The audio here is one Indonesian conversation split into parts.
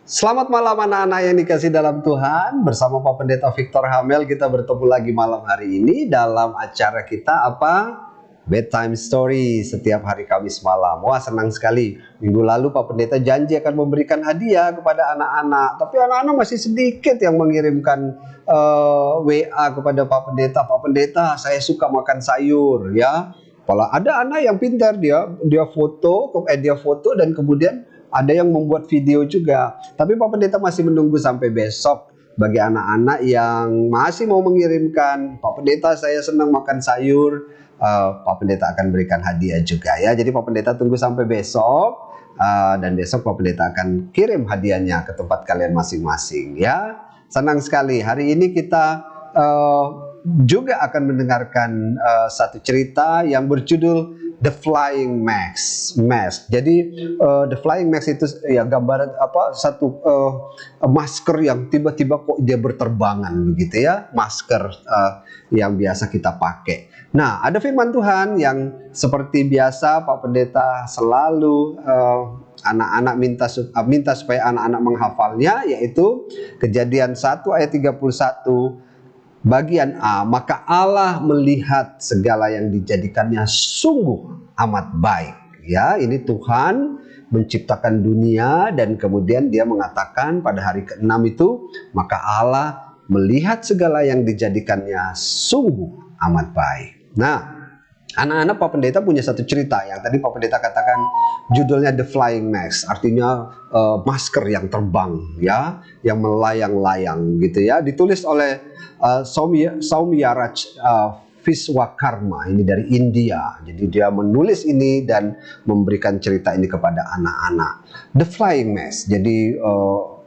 Selamat malam anak-anak yang dikasih dalam Tuhan. Bersama Pak Pendeta Victor Hamel kita bertemu lagi malam hari ini dalam acara kita Bedtime Story setiap hari Kamis malam. Wah, senang sekali. Minggu lalu Pak Pendeta janji akan memberikan hadiah kepada anak-anak, tapi anak-anak masih sedikit yang mengirimkan WA kepada Pak Pendeta. Pak Pendeta, saya suka makan sayur ya. Kalau ada anak yang pintar, dia foto dan kemudian ada yang membuat video juga. Tapi Pak Pendeta masih menunggu sampai besok. Bagi anak-anak yang masih mau mengirimkan, Pak Pendeta saya senang makan sayur, Pak Pendeta akan berikan hadiah juga ya. Jadi Pak Pendeta tunggu sampai besok, dan besok Pak Pendeta akan kirim hadiahnya ke tempat kalian masing-masing ya. Senang sekali. Hari ini kita juga akan mendengarkan satu cerita yang berjudul The Flying Mask. Jadi The Flying Mask itu ya gambaran satu masker yang tiba-tiba kok dia berterbangan begitu ya, masker yang biasa kita pakai. Nah, ada firman Tuhan yang seperti biasa Pak Pendeta selalu anak-anak minta supaya anak-anak menghafalnya, yaitu Kejadian 1 ayat 31. Bagian A, maka Allah melihat segala yang dijadikannya sungguh amat baik. Ya, ini Tuhan menciptakan dunia dan kemudian dia mengatakan pada hari ke-6 itu, maka Allah melihat segala yang dijadikannya sungguh amat baik. Nah, anak-anak Pak Pendeta punya satu cerita yang tadi Pak Pendeta katakan judulnya The Flying Mask, artinya masker yang terbang ya, yang melayang-layang gitu ya. Ditulis oleh Soumyaraj Viswakarma, ini dari India. Jadi dia menulis ini dan memberikan cerita ini kepada anak-anak. The Flying Mask, jadi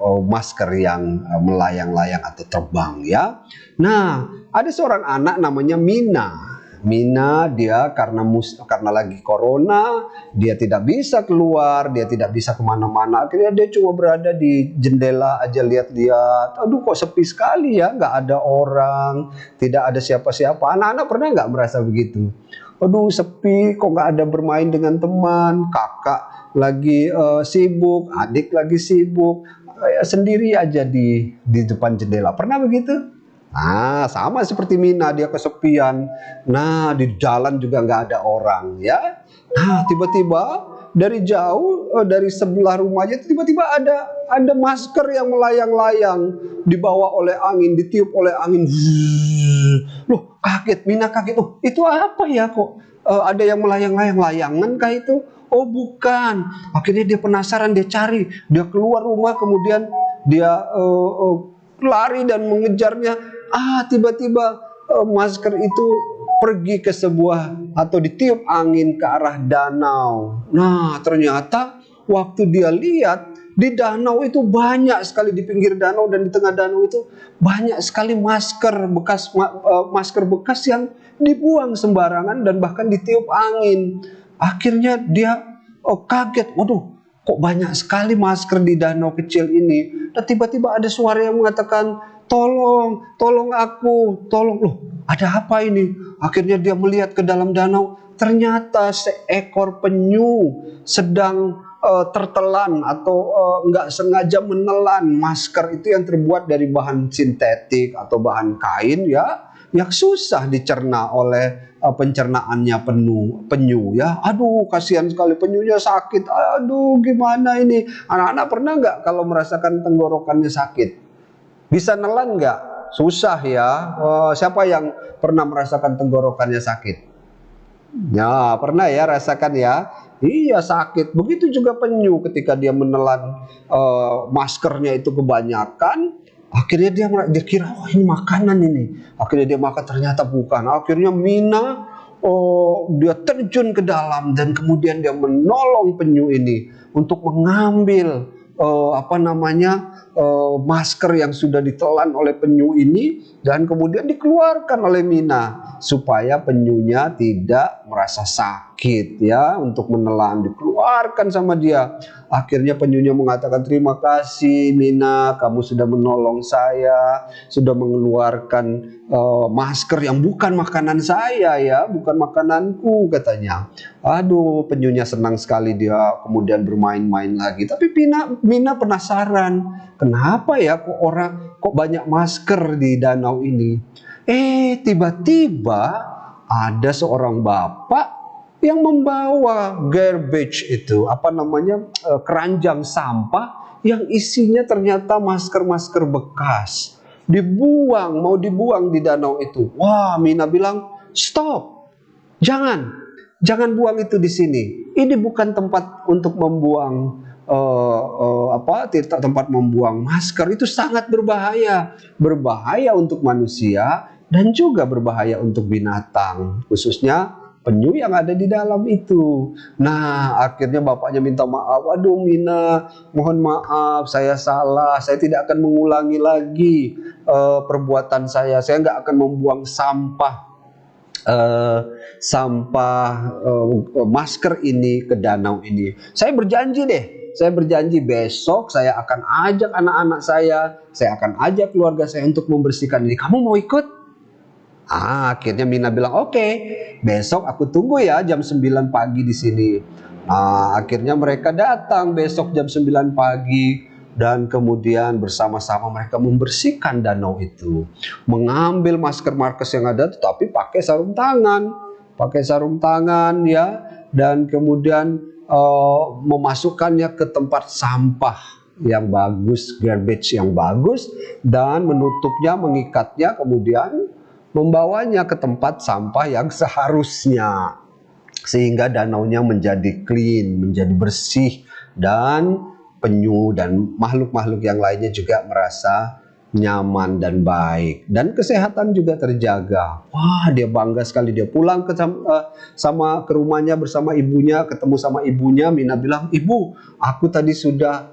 masker yang melayang-layang atau terbang ya. Nah, ada seorang anak namanya Mina, dia karena lagi corona, dia tidak bisa keluar, dia tidak bisa kemana-mana. Akhirnya dia cuma berada di jendela aja lihat-lihat. Aduh, kok sepi sekali ya, nggak ada orang, tidak ada siapa-siapa. Anak-anak pernah nggak merasa begitu? Aduh, sepi, kok nggak ada bermain dengan teman, kakak lagi sibuk, adik lagi sibuk, sendiri aja di depan jendela. Pernah begitu? Nah, sama seperti Mina, dia kesepian. Nah, di jalan juga nggak ada orang ya. Nah, tiba-tiba dari jauh, dari sebelah rumahnya tiba-tiba ada masker yang melayang-layang, dibawa oleh angin, ditiup oleh angin. Loh, kaget, Mina kaget. Oh, itu apa ya kok? Ada yang melayang-layang, layangan kah itu? Oh, bukan. Akhirnya dia penasaran, dia cari, dia keluar rumah, kemudian dia lari dan mengejarnya. Tiba-tiba masker itu pergi ke sebuah atau ditiup angin ke arah danau. Nah, ternyata waktu dia lihat di danau itu banyak sekali, di pinggir danau dan di tengah danau itu banyak sekali masker bekas yang dibuang sembarangan dan bahkan ditiup angin. Akhirnya dia kaget, waduh, kok banyak sekali masker di danau kecil ini. Dan tiba-tiba ada suara yang mengatakan, tolong aku, tolong. Loh, ada apa ini? Akhirnya dia melihat ke dalam danau, ternyata seekor penyu sedang tertelan atau nggak sengaja menelan masker itu yang terbuat dari bahan sintetik atau bahan kain ya, yang susah dicerna oleh pencernaannya penyu ya. Aduh, kasihan sekali, penyunya sakit. Aduh, gimana ini? Anak-anak pernah nggak kalau merasakan tenggorokannya sakit? Bisa nelan nggak? Susah ya. Siapa yang pernah merasakan tenggorokannya sakit? Ya, pernah ya rasakan ya. Iya, sakit. Begitu juga penyu ketika dia menelan maskernya itu kebanyakan. Akhirnya dia kira, oh ini makanan ini. Akhirnya dia makan, ternyata bukan. Akhirnya Mina, dia terjun ke dalam dan kemudian dia menolong penyu ini untuk mengambil masker yang sudah ditelan oleh penyu ini dan kemudian dikeluarkan oleh Mina supaya penyunya tidak merasa sakit sakit ya, untuk menelan, dikeluarkan sama dia. Akhirnya penyunya mengatakan, terima kasih Mina, kamu sudah menolong saya, sudah mengeluarkan masker yang bukan makanan saya ya, bukan makananku katanya. Aduh, penyunya senang sekali, dia kemudian bermain-main lagi. Tapi Mina penasaran, kenapa ya kok banyak masker di danau ini? Tiba-tiba ada seorang bapak yang membawa garbage itu, keranjang sampah yang isinya ternyata masker-masker bekas. Mau dibuang di danau itu. Wah, Mina bilang, stop, jangan buang itu di sini. Ini bukan tempat untuk membuang tempat membuang masker. Itu sangat berbahaya untuk manusia dan juga berbahaya untuk binatang, khususnya penyu yang ada di dalam itu. Nah, akhirnya bapaknya minta maaf. Aduh Mina, mohon maaf, saya salah. Saya tidak akan mengulangi lagi perbuatan saya. Saya nggak akan membuang sampah masker ini ke danau ini. Saya berjanji deh. Saya berjanji besok saya akan ajak anak-anak saya akan ajak keluarga saya untuk membersihkan ini. Kamu mau ikut? Akhirnya Mina bilang, oke, besok aku tunggu ya jam 9 pagi di sini. Akhirnya mereka datang besok jam 9 pagi dan kemudian bersama-sama mereka membersihkan danau itu. Mengambil masker-masker yang ada tetapi pakai sarung tangan ya, dan kemudian memasukkannya ke tempat sampah yang bagus, garbage yang bagus, dan menutupnya, mengikatnya, kemudian membawanya ke tempat sampah yang seharusnya, sehingga danaunya menjadi clean, menjadi bersih, dan penyu dan makhluk-makhluk yang lainnya juga merasa nyaman dan baik, dan kesehatan juga terjaga. Wah, dia bangga sekali. Dia pulang ke rumahnya bersama ibunya, ketemu sama ibunya. Mina bilang, ibu, aku tadi sudah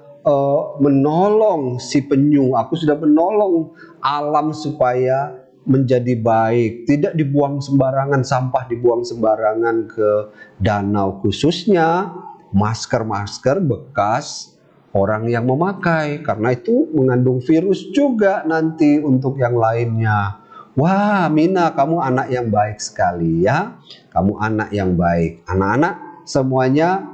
menolong si penyu, aku sudah menolong alam supaya menjadi baik, tidak dibuang sembarangan, sampah dibuang sembarangan ke danau, khususnya masker-masker bekas orang yang memakai, karena itu mengandung virus juga nanti untuk yang lainnya. Wah, Mina, kamu anak yang baik sekali ya, kamu anak yang baik. Anak-anak semuanya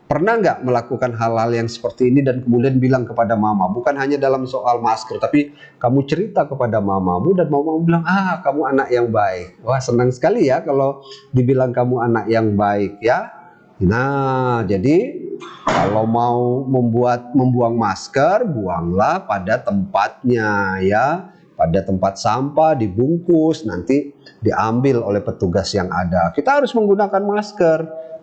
pernah nggak melakukan hal-hal yang seperti ini dan kemudian bilang kepada mama? Bukan hanya dalam soal masker, tapi kamu cerita kepada mamamu dan mamamu bilang, kamu anak yang baik. Wah, senang sekali ya kalau dibilang kamu anak yang baik ya. Nah, jadi kalau mau membuang masker, buanglah pada tempatnya ya. Pada tempat sampah, dibungkus, nanti diambil oleh petugas yang ada. Kita harus menggunakan masker,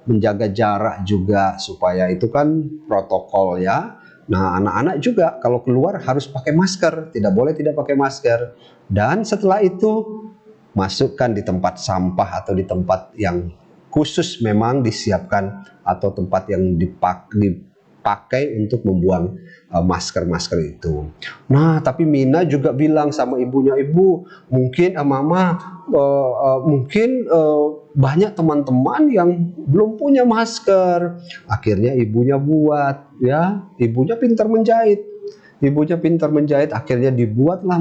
menjaga jarak juga, supaya itu kan protokol ya. Nah, anak-anak juga kalau keluar harus pakai masker, tidak boleh tidak pakai masker. Dan setelah itu masukkan di tempat sampah atau di tempat yang khusus memang disiapkan, atau tempat yang dipakai untuk membuang masker-masker itu. Nah, tapi Mina juga bilang sama ibunya, ibu, mungkin mama, mungkin banyak teman-teman yang belum punya masker. Akhirnya ibunya buat ya, ibunya pintar menjahit. Akhirnya dibuatlah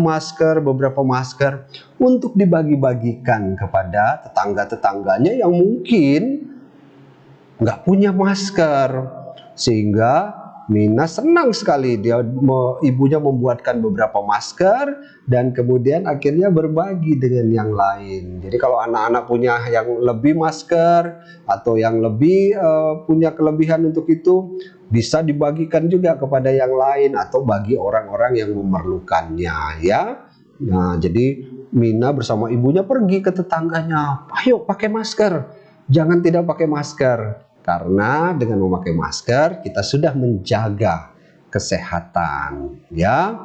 beberapa masker untuk dibagi-bagikan kepada tetangga-tetangganya yang mungkin nggak punya masker. Sehingga Mina senang sekali, ibunya membuatkan beberapa masker dan kemudian akhirnya berbagi dengan yang lain. Jadi kalau anak-anak punya yang lebih masker atau yang lebih punya kelebihan untuk itu, bisa dibagikan juga kepada yang lain atau bagi orang-orang yang memerlukannya ya. Nah, jadi Mina bersama ibunya pergi ke tetangganya, ayo pakai masker, jangan tidak pakai masker. Karena dengan memakai masker kita sudah menjaga kesehatan ya.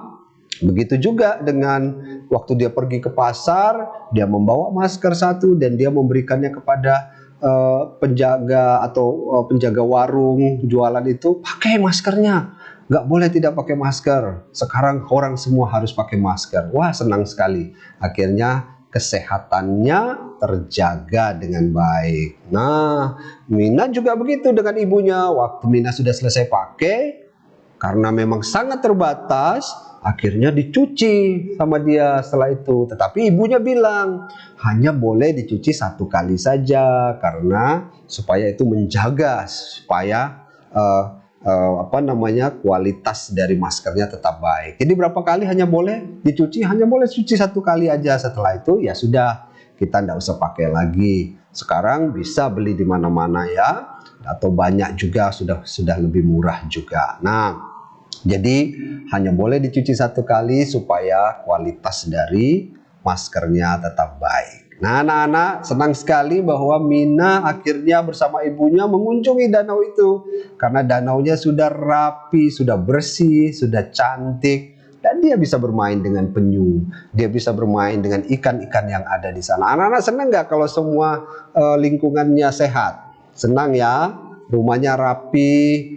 Begitu juga dengan waktu dia pergi ke pasar, dia membawa masker satu dan dia memberikannya kepada penjaga atau penjaga warung jualan itu, pakai maskernya, nggak boleh tidak pakai masker. Sekarang orang semua harus pakai masker. Wah, senang sekali. Akhirnya kesehatannya terjaga dengan baik. Nah, Mina juga begitu dengan ibunya. Waktu Mina sudah selesai pakai, karena memang sangat terbatas, akhirnya dicuci sama dia setelah itu. Tetapi ibunya bilang, hanya boleh dicuci 1 kali saja, karena supaya itu menjaga, supaya kualitas dari maskernya tetap baik. Jadi berapa kali hanya boleh dicuci? Hanya boleh cuci 1 kali aja. Setelah itu ya sudah, kita tidak usah pakai lagi. Sekarang bisa beli di mana-mana ya, atau banyak juga, sudah lebih murah juga. Nah, jadi hanya boleh dicuci 1 kali supaya kualitas dari maskernya tetap baik. Nah, anak-anak senang sekali bahwa Mina akhirnya bersama ibunya mengunjungi danau itu. Karena danaunya sudah rapi, sudah bersih, sudah cantik. Dan dia bisa bermain dengan penyu. Dia bisa bermain dengan ikan-ikan yang ada di sana. Anak-anak senang nggak kalau semua lingkungannya sehat? Senang ya, rumahnya rapi,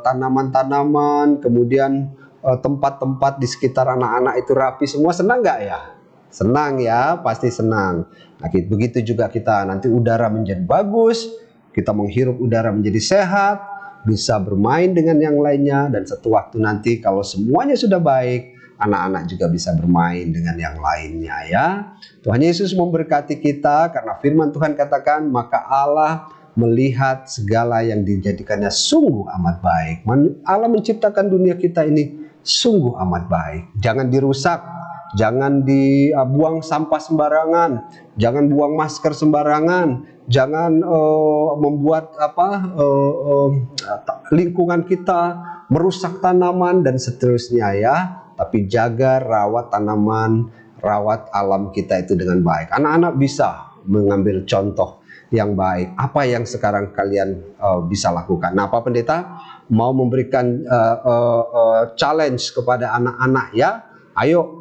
tanaman-tanaman, kemudian tempat-tempat di sekitar anak-anak itu rapi semua. Senang nggak ya? Senang ya, pasti senang. Nah, begitu juga kita, nanti udara menjadi bagus, kita menghirup udara menjadi sehat, bisa bermain dengan yang lainnya, dan suatu waktu nanti kalau semuanya sudah baik, anak-anak juga bisa bermain dengan yang lainnya ya. Tuhan Yesus memberkati kita, karena firman Tuhan katakan, maka Allah melihat segala yang dijadikannya sungguh amat baik. Allah menciptakan dunia kita ini sungguh amat baik. Jangan dirusak. Jangan dibuang sampah sembarangan, jangan buang masker sembarangan, jangan membuat lingkungan kita merusak tanaman dan seterusnya ya. Tapi jaga, rawat tanaman, rawat alam kita itu dengan baik. Anak-anak bisa mengambil contoh yang baik. Apa yang sekarang kalian bisa lakukan? Nah, Pak Pendeta mau memberikan challenge kepada anak-anak ya. Ayo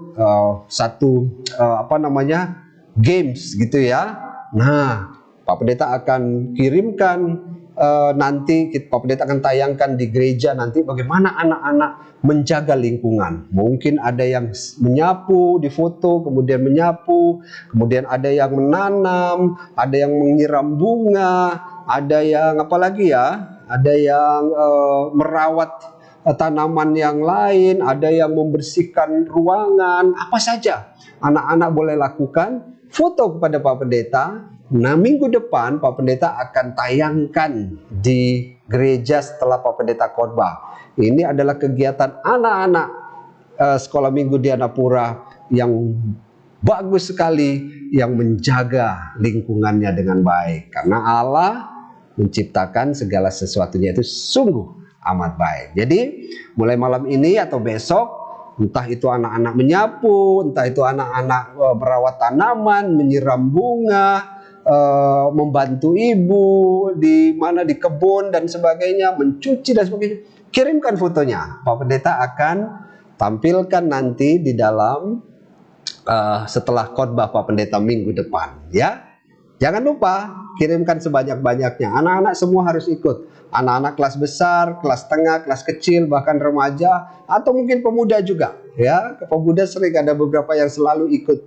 games gitu ya. Nah, Pak Pendeta akan kirimkan nanti Pak Pendeta akan tayangkan di gereja nanti bagaimana anak-anak menjaga lingkungan. Mungkin ada yang menyapu, difoto, kemudian menyapu, kemudian ada yang menanam, ada yang menyiram bunga, ada yang apalagi ya, ada yang merawat tanaman yang lain, ada yang membersihkan ruangan, apa saja anak-anak boleh lakukan. Foto kepada Pak Pendeta. Nah, minggu depan Pak Pendeta akan tayangkan di gereja setelah Pak Pendeta khotbah. Ini adalah kegiatan anak-anak sekolah minggu Dianapura yang bagus sekali, yang menjaga lingkungannya dengan baik. Karena Allah menciptakan segala sesuatunya itu sungguh amat baik. Jadi mulai malam ini atau besok, entah itu anak-anak menyapu, entah itu anak-anak merawat tanaman, menyiram bunga, membantu ibu di kebun dan sebagainya, mencuci dan sebagainya, kirimkan fotonya. Pak Pendeta akan tampilkan nanti di dalam setelah khotbah Pak Pendeta minggu depan ya. Jangan lupa kirimkan sebanyak-banyaknya. Anak-anak semua harus ikut. Anak-anak kelas besar, kelas tengah, kelas kecil, bahkan remaja, atau mungkin pemuda juga. Ya, pemuda sering ada beberapa yang selalu ikut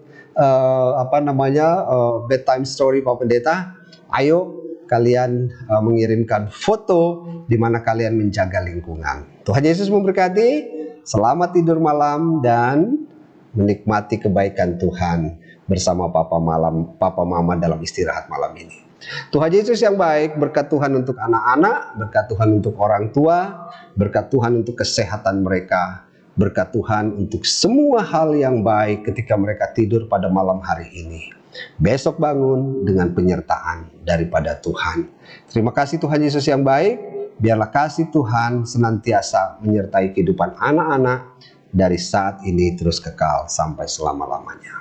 bedtime story Pak Pendeta. Ayo kalian mengirimkan foto di mana kalian menjaga lingkungan. Tuhan Yesus memberkati. Selamat tidur malam dan menikmati kebaikan Tuhan bersama Papa Mama dalam istirahat malam ini. Tuhan Yesus yang baik, berkat Tuhan untuk anak-anak, berkat Tuhan untuk orang tua, berkat Tuhan untuk kesehatan mereka, berkat Tuhan untuk semua hal yang baik ketika mereka tidur pada malam hari ini. Besok bangun dengan penyertaan daripada Tuhan. Terima kasih Tuhan Yesus yang baik, biarlah kasih Tuhan senantiasa menyertai kehidupan anak-anak dari saat ini terus kekal sampai selama-lamanya.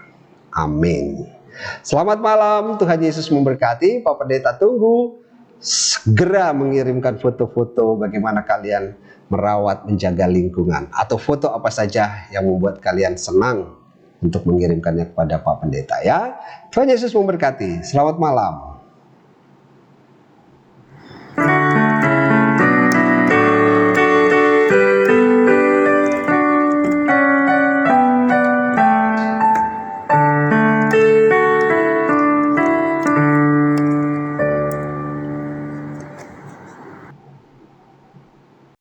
Amin. Selamat malam, Tuhan Yesus memberkati. Pak Pendeta tunggu segera mengirimkan foto-foto bagaimana kalian merawat, menjaga lingkungan, atau foto apa saja yang membuat kalian senang untuk mengirimkannya kepada Pak Pendeta ya. Tuhan Yesus memberkati. Selamat malam.